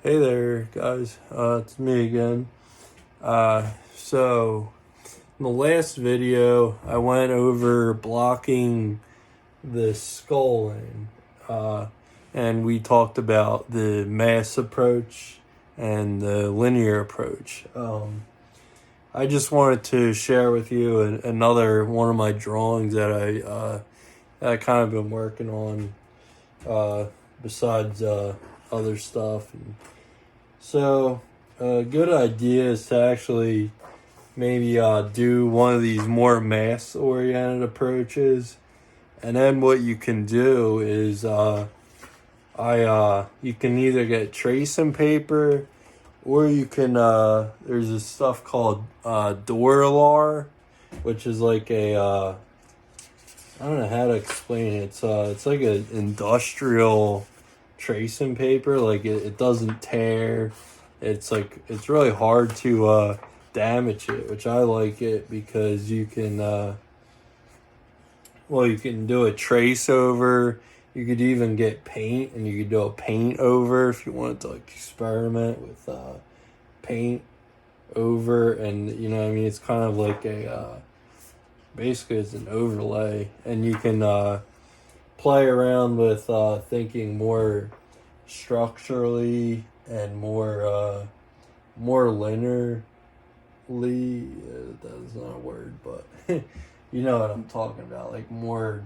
Hey there, guys. It's me again. So in the last video, I went over blocking the skull lane, and we talked about the mass approach and the linear approach. I just wanted to share with you another one of my drawings that I kind of been working on, besides other stuff. So, a good idea is to actually maybe do one of these more mass-oriented approaches, and then what you can do is you can either get tracing paper, or you can there's this stuff called Duralar, which is like I don't know how to explain it. It's like an industrial tracing paper. Like it doesn't tear. It's really hard to damage it, which I like it because you can you can do a trace over. You could even get paint, and you could do a paint over if you wanted to like experiment with paint over. And you know what I mean, it's kind of like a basically it's an overlay, and you can play around with thinking more structurally and more linearly. That's not a word, but you know what I'm talking about. Like more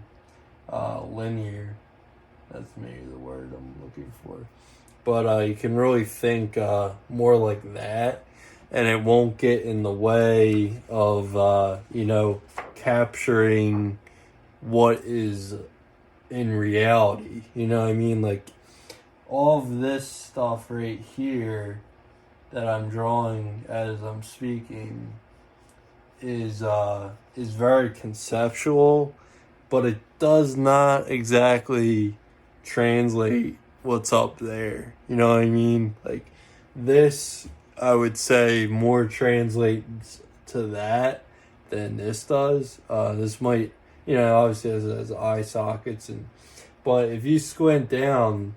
linear. That's maybe the word I'm looking for. But you can really think more like that, and it won't get in the way of capturing what is in reality. You know what I mean? Like all of this stuff right here that I'm drawing as I'm speaking is very conceptual, but it does not exactly translate what's up there. You know what I mean? Like this, I would say, more translates to that than this does. This might, obviously has eye sockets, but if you squint down,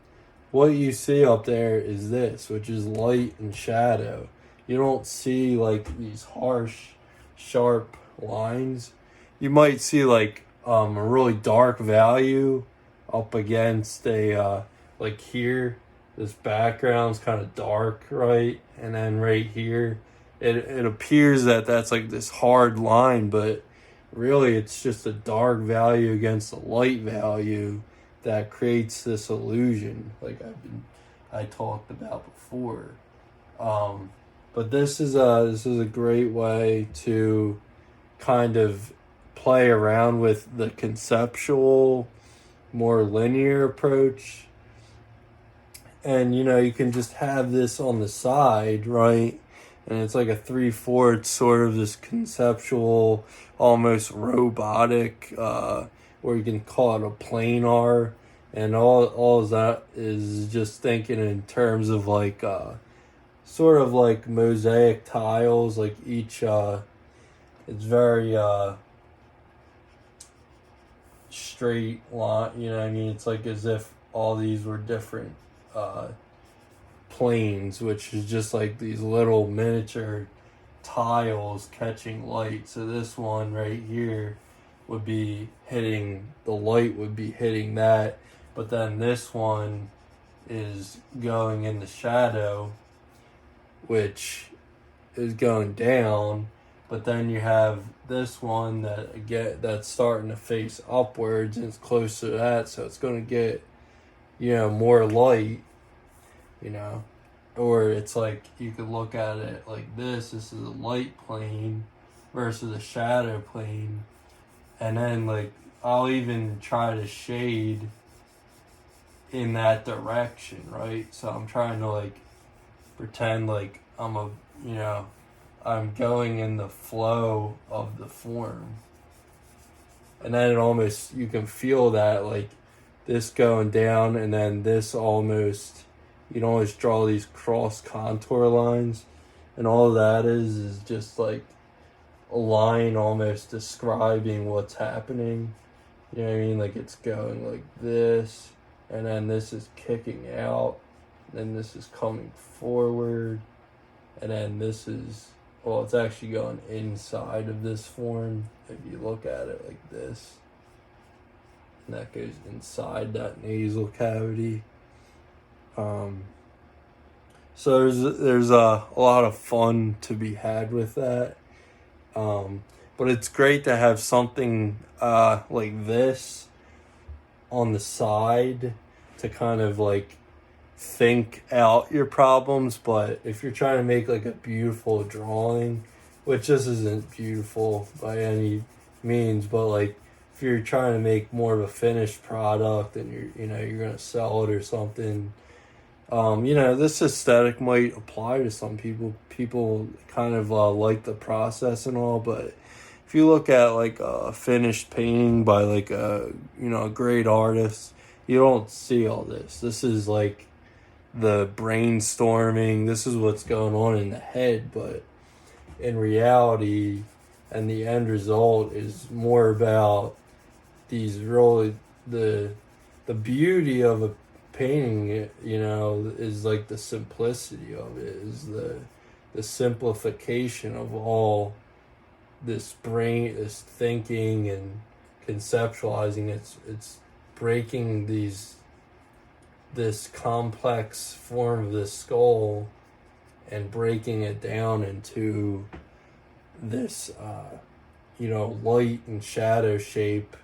what you see up there is this, which is light and shadow. You don't see like these harsh, sharp lines. You might see like a really dark value up against a like here. This background's kind of dark, right? And then right here, it appears that that's like this hard line, but really it's just a dark value against a light value that creates this illusion, like I talked about before. But this is a great way to kind of play around with the conceptual, more linear approach. And you can just have this on the side, right? And it's like a 3/4 sort of this conceptual, almost robotic, or you can call it a planar. And all of that is just thinking in terms of like sort of like mosaic tiles. Like each it's very straight line. You know what I mean? It's like as if all these were different planes, which is just like these little miniature tiles catching light. So this one right here would be hitting, the light would be hitting that, but then this one is going in the shadow, which is going down. But then you have this one that's starting to face upwards, and it's close to that, so it's going to get more light. Or it's like you could look at it like this is a light plane versus a shadow plane. And then like I'll even try to shade in that direction, right? So I'm trying to like pretend like I'm going in the flow of the form. And then you can feel that like this going down, and then this almost, you can always draw these cross contour lines, and all that is just like a line almost describing what's happening. You know what I mean? Like it's going like this, and then this is kicking out, then this is coming forward, and then this is, well, it's actually going inside of this form if you look at it like this. And that goes inside that nasal cavity. So there's a lot of fun to be had with that. But it's great to have something like this on the side to kind of like think out your problems. But if you're trying to make like a beautiful drawing, which this isn't beautiful by any means, but like if you're trying to make more of a finished product and you're gonna sell it or something, this aesthetic might apply to some people. People kind of like the process and all, but if you look at like a finished painting by like a great artist, you don't see all this. This is like the brainstorming. This is what's going on in the head, but in reality, and the end result is more about these really the beauty of a painting. Is like the simplicity of it, is the simplification of all this this thinking and conceptualizing. It's breaking this complex form of this skull and breaking it down into this light and shadow shape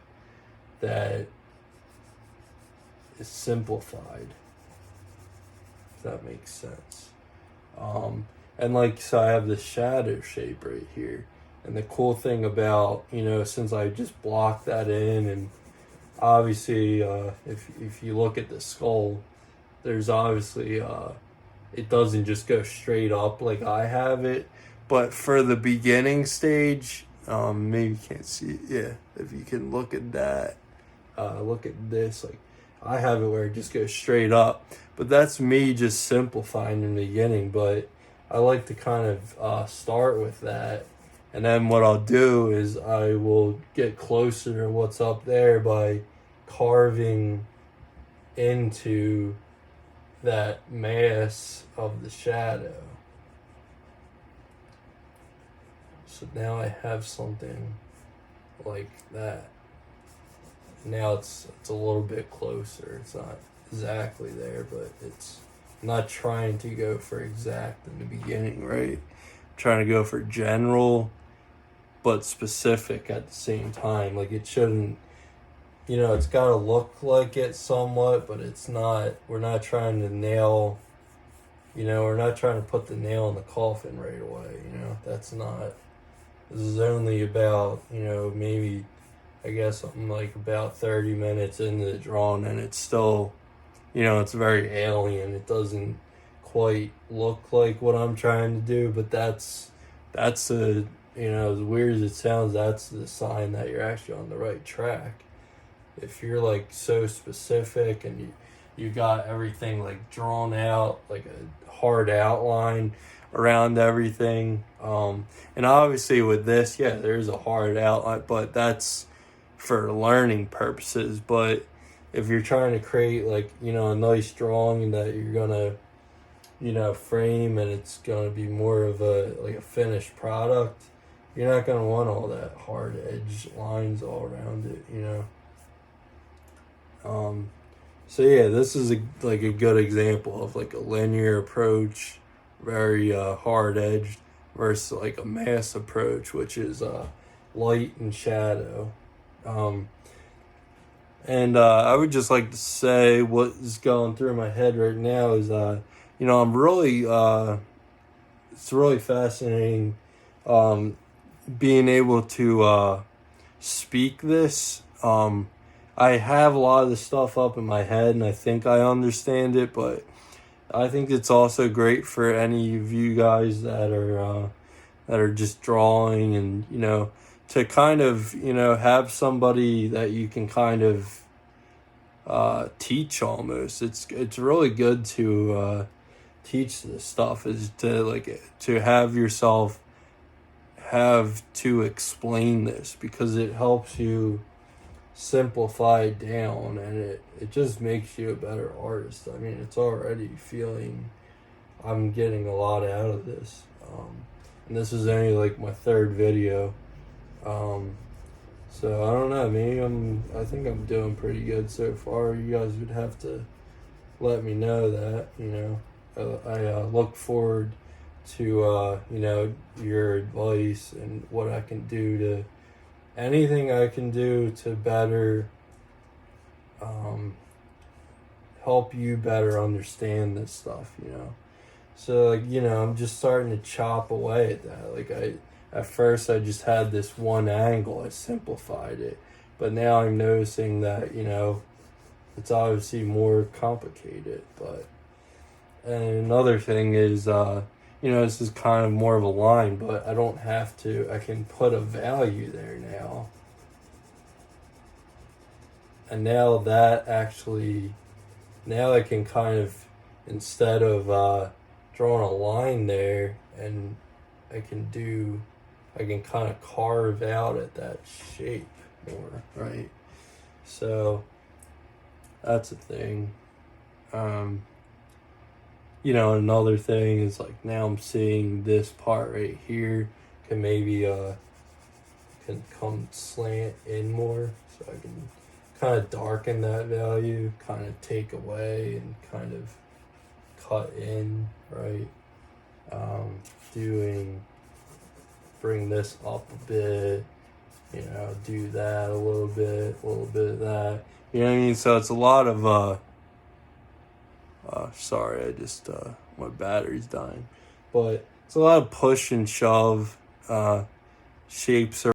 that is simplified, if that makes sense. So I have this shadow shape right here. And the cool thing about, since I just blocked that in, and obviously, if you look at the skull, there's obviously, it doesn't just go straight up like I have it. But for the beginning stage, maybe you can't see it. Yeah, if you can look at that, look at this, like I have it where it just goes straight up. But that's me just simplifying in the beginning. But I like to kind of start with that. And then what I'll do is I will get closer to what's up there by carving into that mass of the shadow. So now I have something like that. Now it's a little bit closer. It's not exactly there, but I'm not trying to go for exact in the beginning, right? I'm trying to go for general but specific at the same time. Like it shouldn't, it's got to look like it somewhat, but it's not. We're not trying to nail, we're not trying to put the nail in the coffin right away. That's not. This is only about, maybe, I guess I'm like about 30 minutes into the drawing, and it's still, it's very alien. It doesn't quite look like what I'm trying to do, but that's a, as weird as it sounds, that's the sign that you're actually on the right track. If you're like so specific and you got everything like drawn out, like a hard outline around everything. And obviously with this, yeah, there's a hard outline, but that's for learning purposes. But if you're trying to create like, a nice drawing that you're gonna, frame, and it's gonna be more of a finished product, you're not going to want all that hard edge lines all around it, So yeah, this is a good example of like a linear approach, very hard edged, versus like a mass approach, which is light and shadow. And I would just like to say what is going through my head right now is, I'm really, it's really fascinating being able to speak this. I have a lot of the stuff up in my head and I think I understand it, but I think it's also great for any of you guys that are just drawing, and to kind of have somebody that you can kind of teach almost. It's really good to teach this stuff, is to have yourself have to explain this, because it helps you simplified down, and it just makes you a better artist. I mean, it's already feeling I'm getting a lot out of this. And this is only like my third video. So I don't know, maybe I think I'm doing pretty good so far. You guys would have to let me know that, I look forward to, your advice and what I can do to, anything I can do to better, help you better understand this stuff, So, I'm just starting to chop away at that. At first I just had this one angle, I simplified it. But now I'm noticing that, it's obviously more complicated. And another thing is, this is kind of more of a line, but I don't have to, I can put a value there now. And now I can kind of, instead of drawing a line there, and I can kind of carve out at that shape more, right? So that's a thing. Another thing is now I'm seeing this part right here can maybe can come slant in more, so I can kind of darken that value, kind of take away and kind of cut in, right? Bring this up a bit, do that a little bit of that. You know what I mean? So it's a lot of sorry, I just my battery's dying. But it's a lot of push and shove, shapes